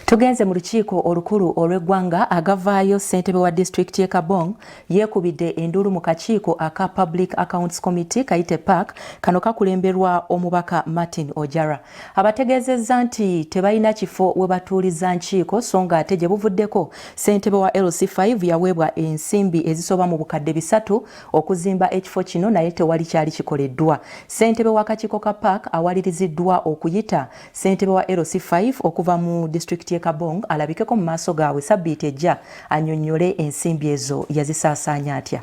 Tugenze mu lukiiko olukulu olw'eggwanga agavaayo ssentebe wa disitulikiti y'e Kabong yeekubidde endulu mu kakiiko aka Public Accounts Committee kayite PAC kano kakulemberwa omubaka Martin Ojara. Abategeezezza nti tebalina kifo we batuuliza nkiiko so ng'ate gye buvuddeko ssentebe wa LC5 yaweebwa ensimbi ezisoba mu bukadde 3 okuzimba ekifo kino naye tewali kyali kikoleddwa. Ssentebe w'akakiiko ka PAC awaliriziddwa okuyita ssentebe wa LC5 okuva mu disitulikiti Kabong alabikeko mu maaso gaabwe sabbiiti ejja annyonnyole ensimbi ezo yazisaasaanya atya.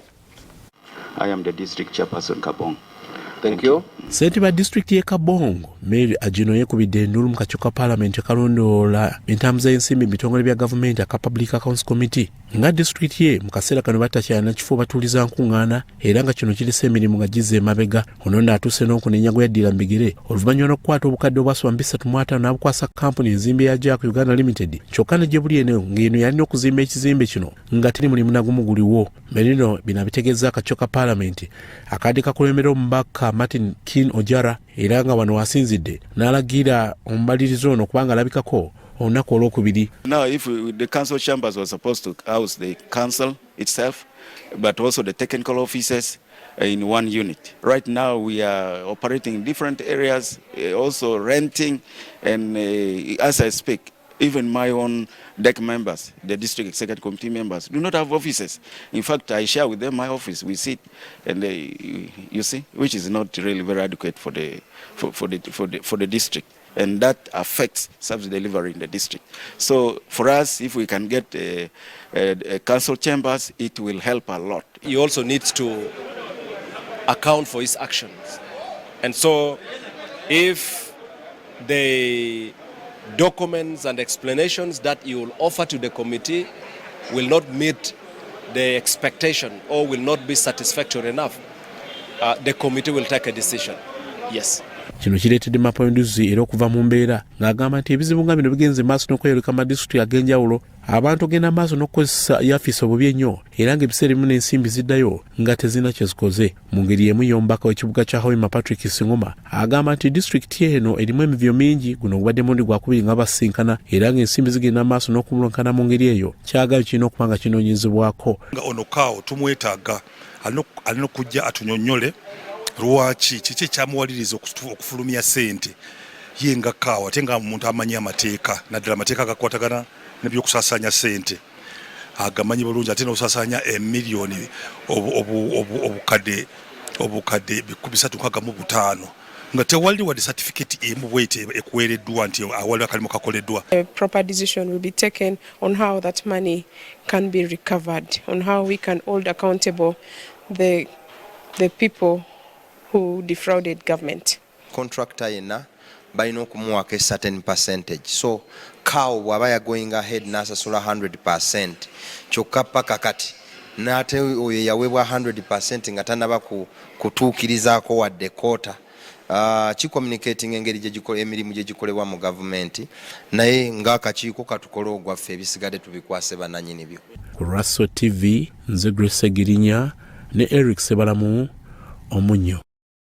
I am the district chairperson Kabong. Thank you. Ssentebe district ye Kabong Mary Agino yeekubidde endulu mu kakiiko ka Parliament kalondoola entambuza y'ensimbi mu bitongole bya gavumenti aka Public Accounts Committee nga district ye mu kaseera kano batakyalina kifo batuuliza nkuŋŋaana era nga kino kirisa emirimu nga gizza emabega. Ono n'atuuse n'okunenya gwe yaddira mbigire oluvannyuma n'okukwata obukadde obwasoba 235 n'abukwasa kampuni enzimbi ya Jack Uganda Limited kyokka ne gye buli eno ng'eno yalina okuzimba ekizimbe kino nga teri mulimu nagumu guliwo. Merino bino abitegeeza akakiiko ka Parliament akadde kakulembera omubaka Martin Ojara era nga wano wasinzidde n'alagira omubalirizo ono kubanga alabikako olunaku olwokubiri. Now if the council chambers were supposed to house the council itself but also the technical offices in one unit. Right now we are operating in different areas, also renting, and as I speak even my own DEC members, the district executive committee members, do not have offices. In fact, I share with them my office. We sit, and you see, which is not really very adequate for the district, and that affects service delivery in the district. So, for us, if we can get council chambers, it will help a lot. He also needs to account for his actions, and so if the documents and explanations that you will offer to the committee will not meet the expectation or will not be satisfactory enough, the committee will take a decision. Yes. Kino kireetedde mapinduzi era okuva mu mbeera ng'agamba nti ebizibu nga bino bigenze maaso n'okweyoleka mu disitulikiti ag'enjawulo abantu ogenda maaso n'okukozesa yafisi obubi ennyo era ng'ebiseera ebimu n'ensimbi ziddayo nga tezirina kye zikoze. Mu ngeri y'emu y'omubaka w'ekibuga kya Hoima Patrick Singoma agamba nti disitulikiti eno erimu emivyo mingi guno gubadde mundi gwakubiri nga basinkana era ng'ensimbi zigenda maaso n'okubulankana mu ngeri eyo kyagayo kirina okuba nga kinoonyezebwako. Nga ono kaawo tumwetaaga alina okujja atunyonnyole lwaki kiki kyamuwaliriza okufulumya ssente ye nga kaawa ate nga omuntu amanyi amateeka naddala amateeka agakwatagana n'ebyokusaasaanya ssente agamanyi bulungi ate n'okusaasaanya emiliyoni obukadde 365 nga tewali wadde certificate emu bwete ekuweereddwa nti awali akalimu kakoleddwa. A proper decision will be taken on how that money can be recovered, on how we can hold accountable the people who defrauded government. Contractor yena balina okumuwako a certain percentage, so kaawo bw'aba ya going ahead n'asasula 100% kyokka paka kati n'ate oyo yaweebwa 100% nga tanaba kutuukirizaako wadde koota communicating engeri emirimu gye gikolebwa mu gavumenti naye ng'akakiiko katukole ogwaffe ebisigadde tubikwase bannannyini byo. Ku Raso TV nze Grace Girinya ne Eric Sebalamu Omunyo.